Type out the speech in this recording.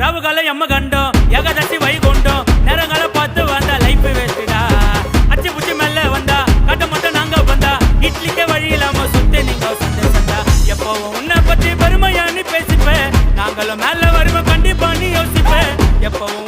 ராவுகால எம்ம கண்டோம் ஏகாதசி வைகுண்டம் நேரங்கால பார்த்து வந்தா லைஃப் வேஸ்டா அச்சு புச்சி மேல வந்தா கட்ட மட்டும் நாங்க வந்தா இட்லிக்கே வழி இல்லாம சுத்தி நீங்க சந்தா எப்பவும் உன்னை பத்தி பெருமையா நீ பேசிப்பேன் நாங்களும் மேல வருவோம் கண்டிப்பா நீ யோசிப்பேன் எப்பவும்